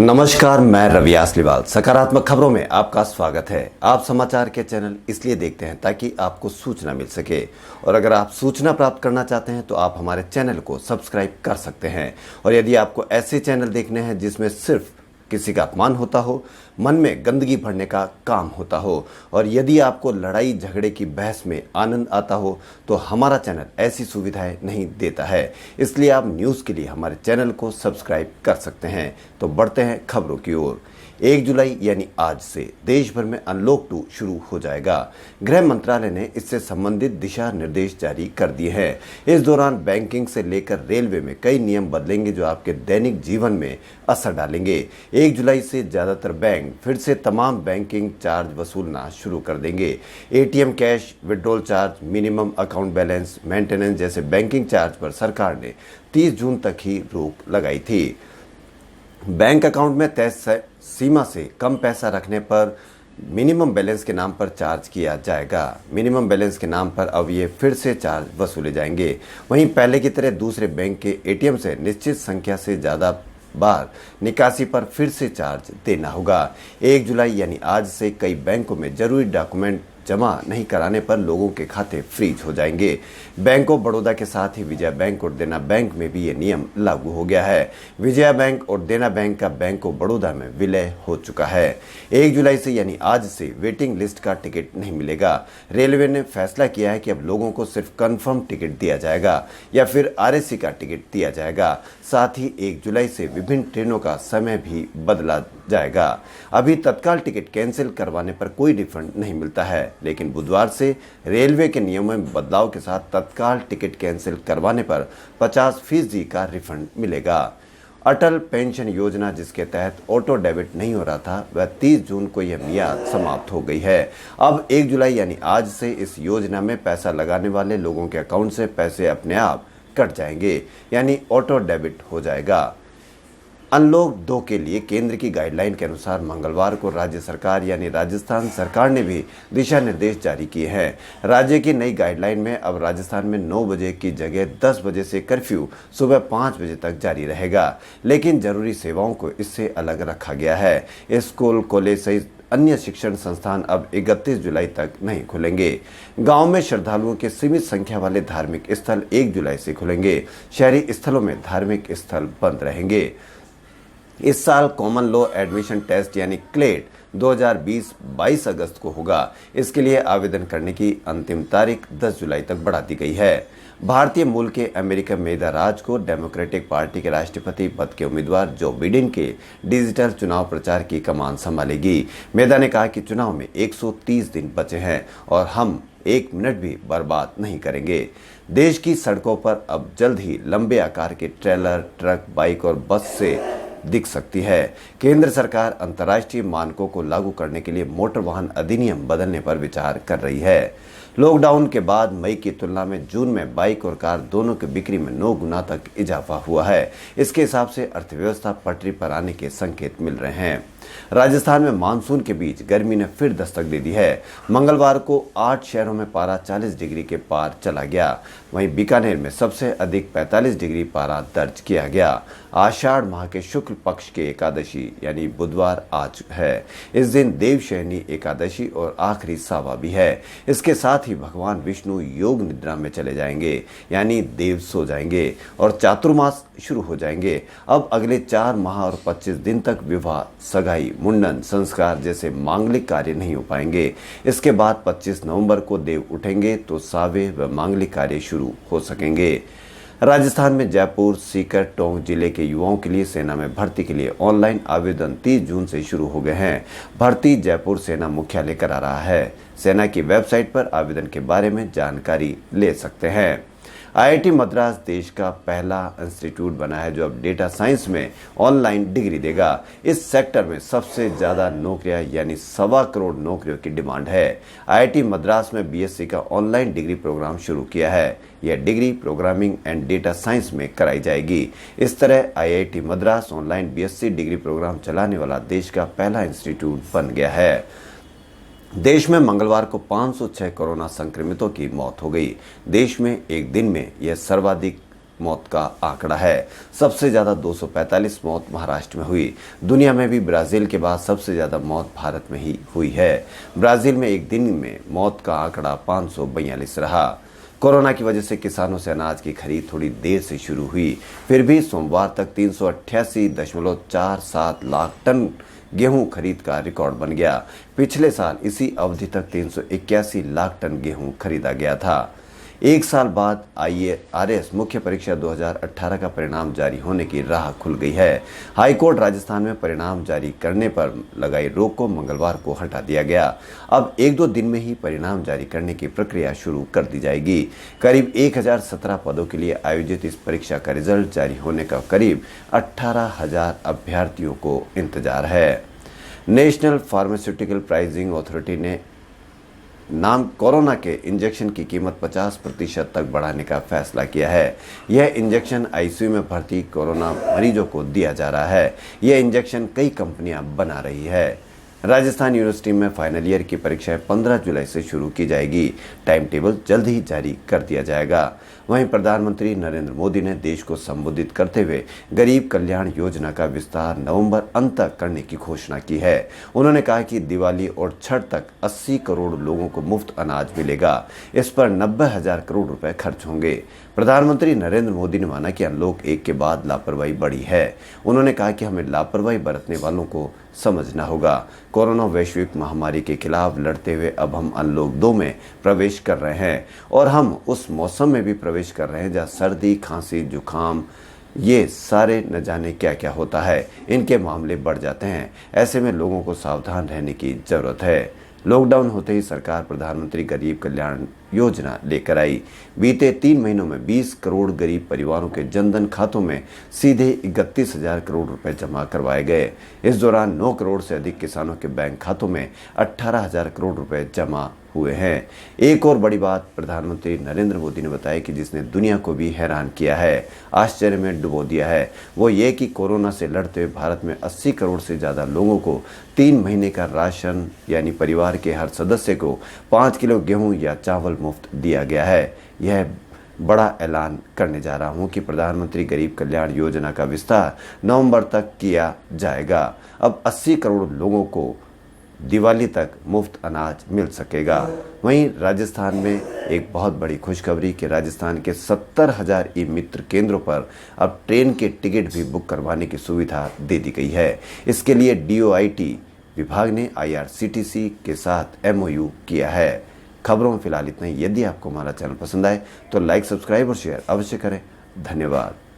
नमस्कार, मैं रवि आसलीवाल। सकारात्मक खबरों में आपका स्वागत है। आप समाचार के चैनल इसलिए देखते हैं ताकि आपको सूचना मिल सके, और अगर आप सूचना प्राप्त करना चाहते हैं तो आप हमारे चैनल को सब्सक्राइब कर सकते हैं। और यदि आपको ऐसे चैनल देखने हैं जिसमें सिर्फ किसी का अपमान होता हो, मन में गंदगी भरने का काम होता हो, और यदि आपको लड़ाई झगड़े की बहस में आनंद आता हो, तो हमारा चैनल ऐसी सुविधाएं नहीं देता है। इसलिए आप न्यूज़ के लिए हमारे चैनल को सब्सक्राइब कर सकते हैं। तो बढ़ते हैं खबरों की ओर। 1 जुलाई यानी आज से देश भर में अनलॉक 2 शुरू हो जाएगा। गृह मंत्रालय ने इससे संबंधित दिशा निर्देश जारी कर दिए हैं। इस दौरान बैंकिंग से लेकर रेलवे में कई नियम बदलेंगे जो आपके दैनिक जीवन में असर डालेंगे। 1 जुलाई से ज़्यादातर बैंक फिर से तमाम बैंकिंग चार्ज वसूलना शुरू कर देंगे। ATM cash, withdrawal charge, minimum account balance, maintenance जैसे बैंकिंग चार्ज पर सरकार ने 30 जून तक ही रोक लगाई थी। बैंक अकाउंट में तय सीमा से कम पैसा रखने पर मिनिमम बैलेंस के नाम पर चार्ज किया जाएगा। मिनिमम बैलेंस के नाम पर अब ये फिर से चार्ज वसूले जाएंगे। वहीं पहले की तरह दूसरे बैंक के एटीएम से निश्चित संख्या से ज़्यादा बार निकासी पर फिर से चार्ज देना होगा। 1 जुलाई यानी आज से कई बैंकों में जरूरी डॉक्यूमेंट जमा नहीं कराने पर लोगों के खाते फ्रीज हो जाएंगे। बैंक ऑफ बड़ौदा के साथ ही विजया बैंक और देना बैंक में भी ये नियम लागू हो गया है। विजया बैंक और देना बैंक का बैंक ऑफ बड़ौदा में विलय हो चुका है। 1 जुलाई से यानी आज से वेटिंग लिस्ट का टिकट नहीं मिलेगा। रेलवे ने फैसला किया है कि अब लोगों को सिर्फ कंफर्म टिकट दिया जाएगा या फिर आरएसी का टिकट दिया जाएगा। साथ ही 1 जुलाई से विभिन्न ट्रेनों का समय भी बदला जाएगा। अभी तत्काल टिकट कैंसिल करवाने पर कोई रिफंड नहीं मिलता है, लेकिन बुधवार से रेलवे के नियमों में बदलाव के साथ तत्काल टिकट कैंसिल करवाने पर 50% का रिफंड मिलेगा। अटल पेंशन योजना, जिसके तहत ऑटो डेबिट नहीं हो रहा था, वह 30 जून को यह मियाद समाप्त हो गई है। अब 1 जुलाई यानी आज से इस योजना में पैसा लगाने वाले लोगों के अकाउंट से पैसे अपने आप कट जाएंगे, यानी ऑटो डेबिट हो जाएगा। अनलॉक 2 के लिए केंद्र की गाइडलाइन के अनुसार मंगलवार को राज्य सरकार यानी राजस्थान सरकार ने भी दिशा निर्देश जारी किए हैं। राज्य की नई गाइडलाइन में अब राजस्थान में 9 बजे की जगह 10 बजे से कर्फ्यू सुबह 5 बजे तक जारी रहेगा, लेकिन जरूरी सेवाओं को इससे अलग रखा गया है। स्कूल, कॉलेज सहित अन्य शिक्षण संस्थान अब 31 जुलाई तक नहीं खुलेंगे। गांव में श्रद्धालुओं के सीमित संख्या वाले धार्मिक स्थल 1 जुलाई से खुलेंगे। शहरी स्थलों में धार्मिक स्थल बंद रहेंगे। इस साल कॉमन लॉ एडमिशन टेस्ट यानी क्लेट 2020 22 अगस्त को होगा। इसके लिए आवेदन करने की अंतिम तारीख 10 जुलाई तक बढ़ा दी गई है। भारतीय मूल के अमेरिकन मेधा राज को डेमोक्रेटिक पार्टी के राष्ट्रपति पद के उम्मीदवार जो बिडेन के डिजिटल चुनाव प्रचार की कमान संभालेगी। मेधा ने कहा कि चुनाव में 130 दिन बचे हैं और हम 1 मिनट भी बर्बाद नहीं करेंगे। देश की सड़कों पर अब जल्द ही लंबे आकार के ट्रेलर, ट्रक, बाइक और बस से दिख सकती है। केंद्र सरकार अंतर्राष्ट्रीय मानकों को लागू करने के लिए मोटर वाहन अधिनियम बदलने पर विचार कर रही है। लॉकडाउन के बाद मई की तुलना में जून में बाइक और कार दोनों की बिक्री में 9 गुना तक इजाफा हुआ है। इसके हिसाब से अर्थव्यवस्था पटरी पर आने के संकेत मिल रहे हैं। राजस्थान में मानसून के बीच गर्मी ने फिर दस्तक दे दी है। मंगलवार को 8 शहरों में पारा 40 डिग्री के पार चला गया। वहीं बीकानेर में सबसे अधिक 45 डिग्री पारा दर्ज किया गया। आषाढ़ माह के शुक्ल पक्ष के एकादशी यानी बुधवार आज है। इस दिन देवशयनी एकादशी और आखिरी सावा भी है। इसके साथ ही भगवान विष्णु योग निद्रा में चले जाएंगे, यानी देव सो जाएंगे और चातुर्मास शुरू हो जाएंगे। अब अगले 4 माह और 25 दिन तक विवाह, सगाई, मुंडन, संस्कार जैसे मांगलिक कार्य नहीं हो पाएंगे। इसके बाद 25 नवंबर को देव उठेंगे तो सावे व मांगलिक कार्य शुरू हो सकेंगे। राजस्थान में जयपुर, सीकर, टोंक जिले के युवाओं के लिए सेना में भर्ती के लिए ऑनलाइन आवेदन 30 जून से शुरू हो गए हैं। भर्ती जयपुर सेना मुख्यालय करा रहा है। सेना की वेबसाइट पर आवेदन के बारे में जानकारी ले सकते हैं। आईआईटी मद्रास देश का पहला इंस्टीट्यूट बना है जो अब डेटा साइंस में ऑनलाइन डिग्री देगा। इस सेक्टर में सबसे ज़्यादा नौकरियां यानी 1.25 करोड़ नौकरियों की डिमांड है। आईआईटी मद्रास में बीएससी का ऑनलाइन डिग्री प्रोग्राम शुरू किया है। यह degree programming and data science में कराई जाएगी। इस तरह IIT Madras online BSc degree programme चलाने वाला देश का पहला इंस्टीट्यूट बन गया है। देश में मंगलवार को 506 कोरोना संक्रमितों की मौत हो गई। देश में एक दिन में यह सर्वाधिक मौत का आंकड़ा है। सबसे ज़्यादा 245 मौत महाराष्ट्र में हुई। दुनिया में भी ब्राज़ील के बाद सबसे ज़्यादा मौत भारत में ही हुई है। ब्राज़ील में एक दिन में मौत का आंकड़ा 542 रहा। कोरोना की वजह से किसानों से अनाज की खरीद थोड़ी देर से शुरू हुई, फिर भी सोमवार तक 388.47 लाख टन गेहूं खरीद का रिकॉर्ड बन गया। पिछले साल इसी अवधि तक 381 लाख टन गेहूं खरीदा गया था। एक साल बाद IARS मुख्य परीक्षा 2018 का परिणाम जारी होने की राह खुल गई है। हाईकोर्ट राजस्थान में परिणाम जारी करने पर लगाई रोक को मंगलवार को हटा दिया गया। अब 1-2 दिन में ही परिणाम जारी करने की प्रक्रिया शुरू कर दी जाएगी। करीब 1017 पदों के लिए आयोजित इस परीक्षा का रिजल्ट जारी होने का करीब 18,000 अभ्यर्थियों को इंतजार है। नेशनल फार्मास्यूटिकल प्राइसिंग अथॉरिटी ने कोरोना के इंजेक्शन की कीमत 50% तक बढ़ाने का फैसला किया है। यह इंजेक्शन ICU में भर्ती कोरोना मरीजों को दिया जा रहा है। यह इंजेक्शन कई कंपनियां बना रही है। राजस्थान यूनिवर्सिटी में फाइनल ईयर की परीक्षाएं 15 जुलाई से शुरू की जाएगी। टाइम टेबल जल्द ही जारी कर दिया जाएगा। वहीं प्रधानमंत्री नरेंद्र मोदी ने देश को संबोधित करते हुए गरीब कल्याण योजना का विस्तार नवंबर अंत तक करने की घोषणा की है। उन्होंने कहा कि दिवाली और छठ तक 80 करोड़ लोगों को मुफ्त अनाज मिलेगा। इस पर 90,000 करोड़ रुपए खर्च होंगे। प्रधानमंत्री नरेंद्र मोदी ने माना कि अनलॉक 1 के बाद लापरवाही बढ़ी है। उन्होंने कहा कि हमें लापरवाही बरतने वालों को समझना होगा। कोरोना वैश्विक महामारी के खिलाफ लड़ते हुए अब हम अनलॉक 2 में प्रवेश कर रहे हैं और हम उस मौसम में भी प्रवेश कर रहे हैं जहाँ सर्दी, खांसी, जुकाम, ये सारे न जाने क्या क्या होता है, इनके मामले बढ़ जाते हैं। ऐसे में लोगों को सावधान रहने की जरूरत है। लॉकडाउन होते ही सरकार प्रधानमंत्री गरीब कल्याण योजना लेकर आई। बीते 3 महीनों में 20 करोड़ गरीब परिवारों के जनधन खातों में सीधे 31,000 करोड़ रुपए जमा करवाए गए। इस दौरान 9 करोड़ से अधिक किसानों के बैंक खातों में 18,000 करोड़ रुपए जमा हुए हैं। एक और बड़ी बात प्रधानमंत्री नरेंद्र मोदी ने बताया कि जिसने दुनिया को भी हैरान किया है, आश्चर्य में डुबो दिया है, वो ये कि कोरोना से लड़ते हुए भारत में 80 करोड़ से ज़्यादा लोगों को 3 महीने का राशन, यानी परिवार के हर सदस्य को 5 किलो गेहूं या चावल मुफ्त दिया गया है। यह बड़ा ऐलान करने जा रहा हूं कि प्रधानमंत्री गरीब कल्याण योजना का विस्तार नवंबर तक किया जाएगा। अब 80 करोड़ लोगों को दिवाली तक मुफ्त अनाज मिल सकेगा। वहीं राजस्थान में एक बहुत बड़ी खुशखबरी कि राजस्थान के 70,000 ई-मित्र केंद्रों पर अब ट्रेन के टिकट भी बुक करवाने की सुविधा दे दी गई है। इसके लिए DOIT विभाग ने IRCTC के साथ MOU किया है। खबरों में फिलहाल इतना ही। यदि आपको हमारा चैनल पसंद आए तो लाइक, सब्सक्राइब और शेयर अवश्य करें। धन्यवाद।